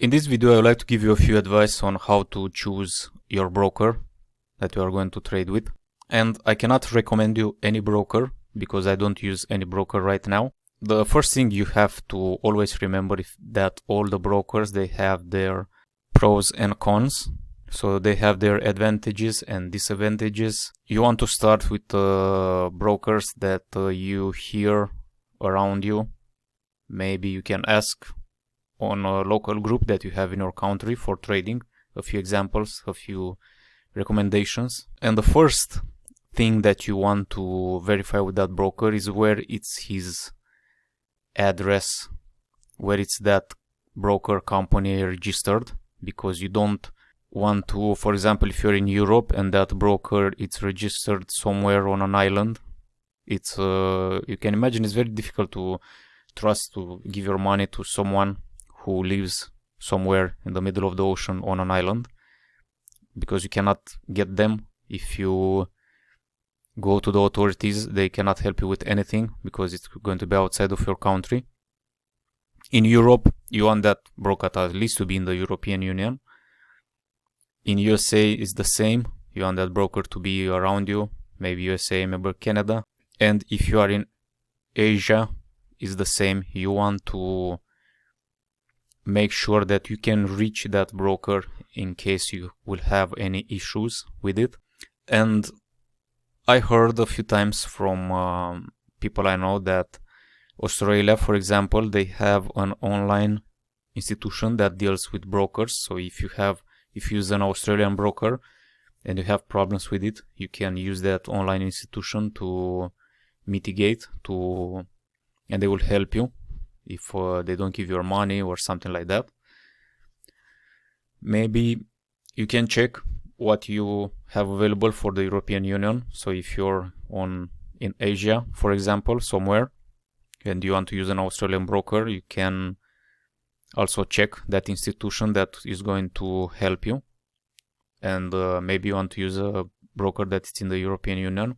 In this video, I would like to give you a few advice on how to choose your broker that you are going to trade with. And I cannot recommend you any broker because I don't use any broker right now. The first thing you have to always remember is that all the brokers, they have their pros and cons. So they have their advantages and disadvantages. You want to start with brokers that you hear around you. Maybe you can ask on a local group that you have in your country for trading, a few examples, a few recommendations. And the first thing that you want to verify with that broker is where it's his address, where it's that broker company registered, because you don't want to, for example, if you're in Europe and that broker it's registered somewhere on an island, it's you can imagine it's very difficult to trust to give your money to someone who lives somewhere in the middle of the ocean on an island, because you cannot get them. If you go to the authorities, they cannot help you with anything because it's going to be outside of your country. In Europe, you want that broker at least to be in the European Union. In USA, it's the same. You want that broker to be around you, maybe USA, maybe Canada. And if you are in Asia, it's the same. You want to make sure that you can reach that broker in case you will have any issues with it. And I heard a few times from people I know that Australia, for example, they have an online institution that deals with brokers. So if you use an Australian broker and you have problems with it, you can use that online institution to mitigate, and they will help you if they don't give your money or something like that. Maybe you can check what you have available for the European Union. So if you're in Asia, for example, somewhere, and you want to use an Australian broker, you can also check that institution that is going to help you. And maybe you want to use a broker that is in the European Union.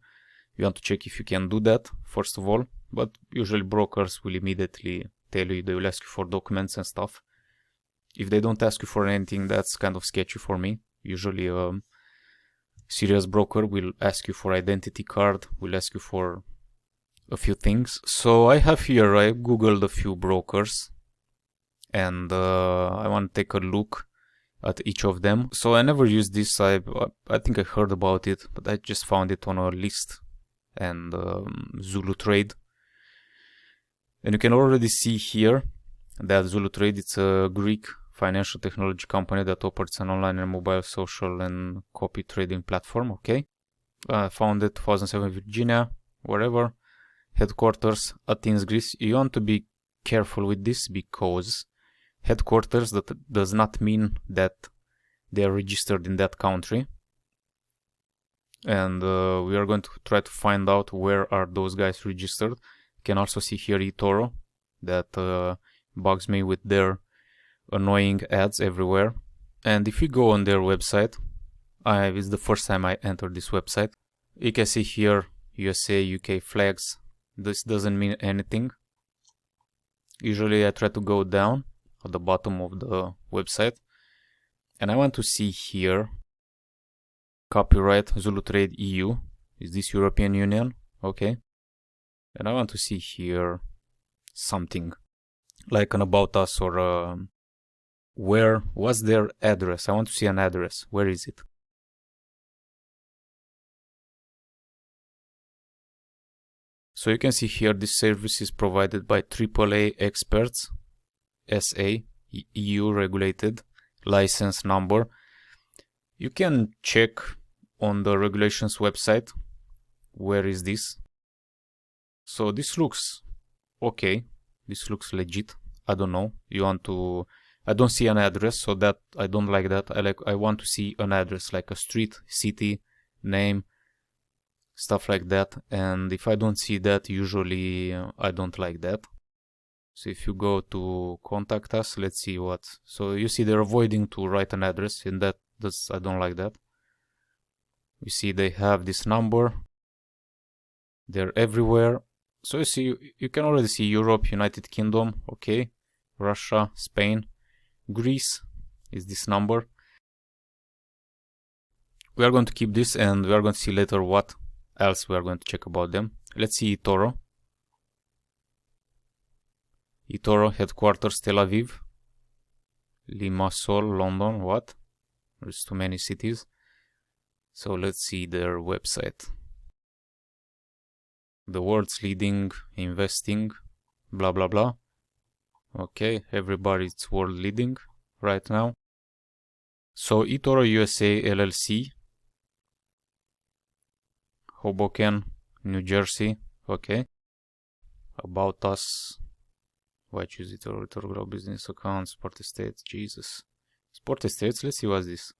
You want to check if you can do that, first of all. But usually brokers will immediately tell you, they will ask you for documents and stuff. If they don't ask you for anything, that's kind of sketchy for me. Usually a serious broker will ask you for identity card, will ask you for a few things. So I googled a few brokers, and I want to take a look at each of them. So I never used this. I think I heard about it, but I just found it on a list and Zulu Trade. And you can already see here that Zulu Trade, it's a Greek financial technology company that operates an online and mobile social and copy trading platform. Okay, founded 2007 Virginia, wherever. Headquarters Athens, Greece. You want to be careful with this because headquarters, that does not mean that they are registered in that country. And we are going to try to find out where are those guys registered. You can also see here eToro, that bugs me with their annoying ads everywhere. And if you go on their website, it's the first time I entered this website. You can see here USA, UK flags. This doesn't mean anything. Usually I try to go down at the bottom of the website, and I want to see here copyright Zulu Trade EU. Is this European Union? Okay. And I want to see here something like an about us, or where was their address. I want to see an address. Where is it? So you can see here this service is provided by AAA Experts SA, EU regulated, license number. You can check on the regulations website. Where is this? So this looks okay. This looks legit. I don't know. I don't see an address, so that I don't like that. I want to see an address, like a street, city, name, stuff like that. And if I don't see that, usually I don't like that. So if you go to contact us, let's see what. So you see they're avoiding to write an address, and I don't like that. You see they have this number. They're everywhere. So you see, you can already see Europe, United Kingdom, okay, Russia, Spain. Greece is this number. We are going to keep this, and we are going to see later what else we are going to check about them. Let's see eToro. eToro headquarters Tel Aviv, Limassol, London. What? There's too many cities. So let's see their website. The world's leading investing, blah blah blah. Okay, everybody's world leading right now. So eToro USA LLC, Hoboken, New Jersey. Okay. About us. Why choose eToro? eToro Global Business Account, Sport Estates. Jesus. Sport Estates. Let's see what's this.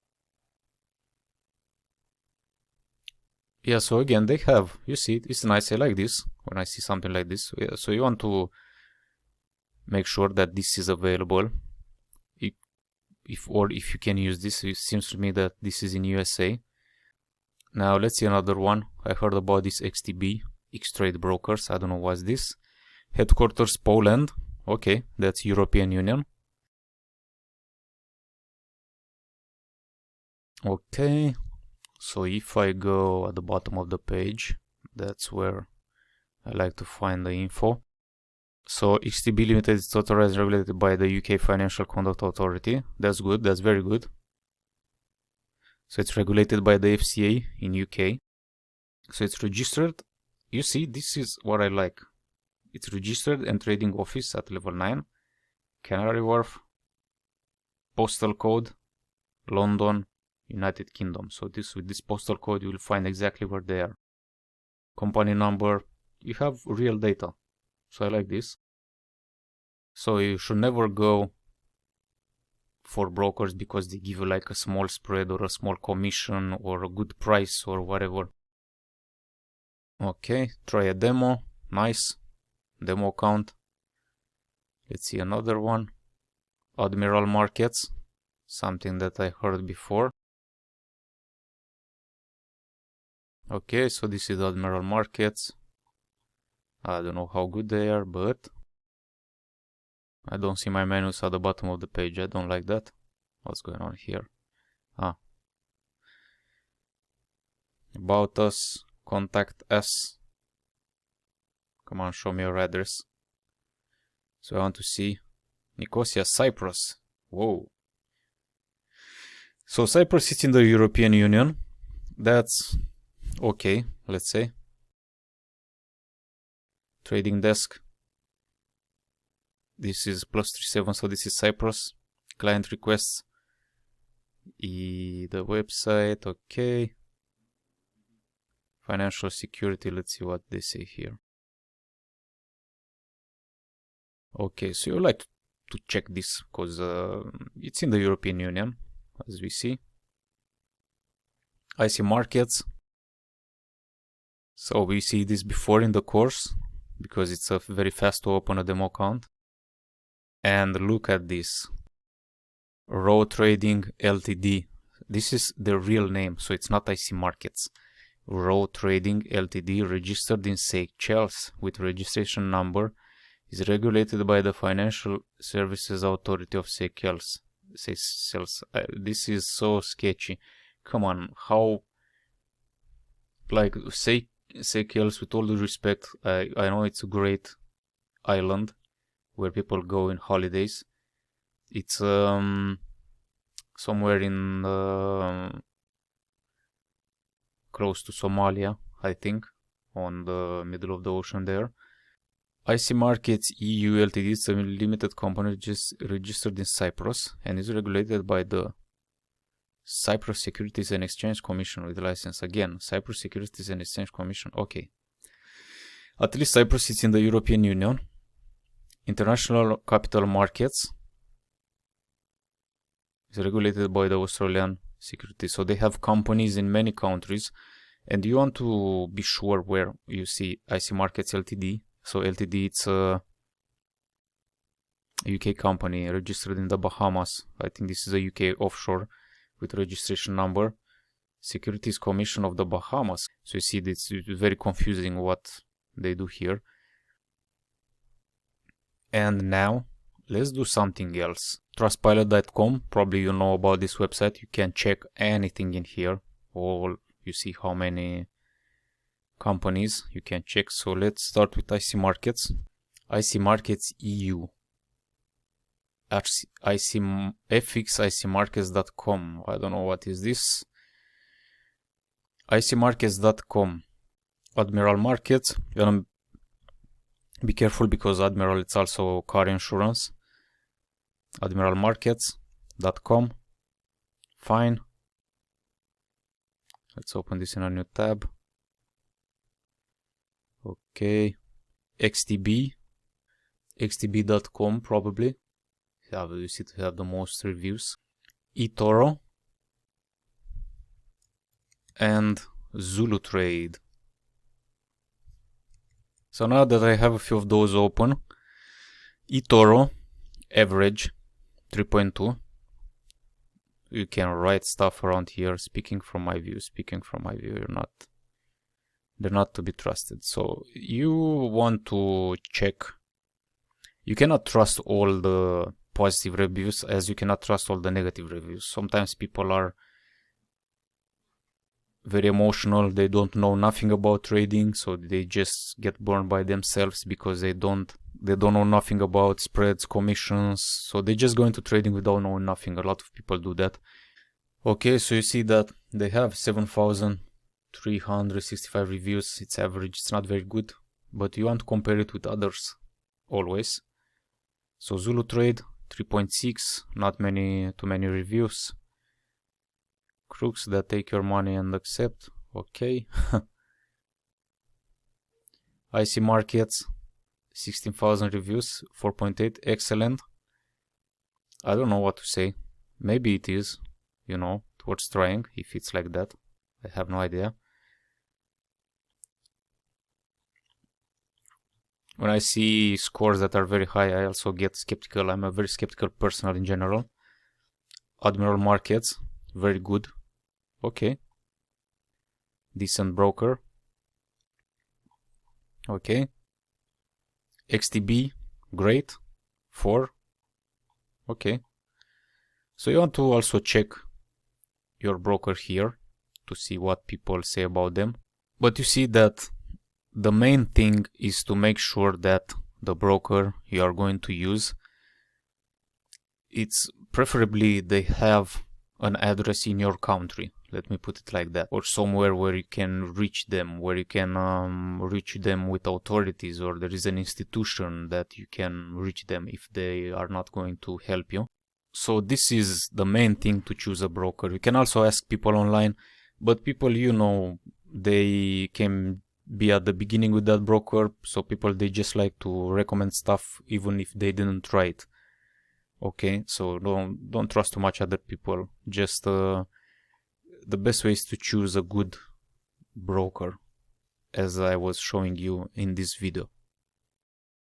Yeah, so again, they have, you see, it's nice. I like this when I see something like this. Yeah, so you want to make sure that this is available. If you can use this. It seems to me that this is in USA. Now let's see another one. I heard about this XTB, X-Trade Brokers. I don't know what's this. Headquarters Poland. Okay, that's European Union. Okay, so if I go at the bottom of the page, that's where I like to find the info. So XTB Limited is authorized and regulated by the UK Financial Conduct Authority. That's good, that's very good. So it's regulated by the FCA in UK. So it's registered. You see, this is what I like. It's registered and trading office at level 9. Canary Wharf. Postal code. London, United Kingdom. So with this postal code you will find exactly where they are. Company number. You have real data. So I like this. So you should never go for brokers because they give you like a small spread or a small commission or a good price or whatever. Okay, try a demo. Nice. Demo account. Let's see another one. Admiral Markets. Something that I heard before. Okay, so this is Admiral Markets. I don't know how good they are, but I don't see my menus at the bottom of the page. I don't like that. What's going on here? About us. Contact us. Come on, show me your address. So I want to see Nicosia, Cyprus. Whoa. So Cyprus is in the European Union. That's okay, let's say. Trading desk. This is +37, so this is Cyprus. Client requests. The website, okay. Financial security, let's see what they say here. Okay, so you like to check this because it's in the European Union, as we see. IC Markets. So we see this before in the course because it's very fast to open a demo account. And look at this. Raw Trading Ltd. This is the real name, so it's not IC Markets. Raw Trading Ltd, registered in Seychelles with registration number, is regulated by the Financial Services Authority of Seychelles. This is so sketchy. Come on, how? Like Seychelles, with all due respect, I know it's a great island where people go in holidays. It's somewhere in close to Somalia, I think, on the middle of the ocean there. IC Markets EU Ltd is a limited company just registered in Cyprus and is regulated by the Cyprus Securities and Exchange Commission with license. Again, Cyprus Securities and Exchange Commission. Okay. At least Cyprus is in the European Union. International Capital Markets is regulated by the Australian Securities. So they have companies in many countries, and you want to be sure where you see IC Markets Ltd. So Ltd, it's a UK company registered in the Bahamas. I think this is a UK offshore with registration number. Securities Commission of the Bahamas. So you see, it's very confusing what they do here. And now let's do something else. Trustpilot.com, probably you know about this website. You can check anything in here. You see how many companies you can check. So let's start with IC Markets. IC Markets EU. FXICmarkets.com. I don't know what is this. ICmarkets.com. Admiral Markets. You're gonna be careful because Admiral it's also car insurance. AdmiralMarkets.com. Fine. Let's open this in a new tab. Okay. XTB. XTB.com probably. Yeah, you see to have the most reviews. eToro. And Zulu Trade. So now that I have a few of those open, eToro average 3.2. You can write stuff around here. Speaking from my view, they're not to be trusted. So you want to check. You cannot trust all the positive reviews as you cannot trust all the negative reviews. Sometimes people are very emotional, they don't know nothing about trading, so they just get burned by themselves because they don't know nothing about spreads, commissions, so they just go into trading without knowing nothing. A lot of people do that. Okay, so you see that they have 7,365 reviews. It's average, it's not very good, but you want to compare it with others always. So Zulu Trade 3.6, not too many reviews. Crooks that take your money and accept. Okay. IC Markets 16,000 reviews, 4.8, excellent. I don't know what to say. Maybe it is, you know, worth trying if it's like that. I have no idea. When I see scores that are very high, I also get skeptical. I'm a very skeptical person in general. Admiral Markets, very good. Okay. Decent broker. Okay. XTB, great. 4. Okay. So you want to also check your broker here to see what people say about them. But you see that the main thing is to make sure that the broker you are going to use, it's preferably they have an address in your country. Let me put it like that, or somewhere where you can reach them, where you can reach them with authorities, or there is an institution that you can reach them if they are not going to help you. So this is the main thing to choose a broker. You can also ask people online, but people, you know, they can be at the beginning with that broker, so people, they just like to recommend stuff even if they didn't try it. Okay, so don't trust too much other people. Just the best way is to choose a good broker, as I was showing you in this video.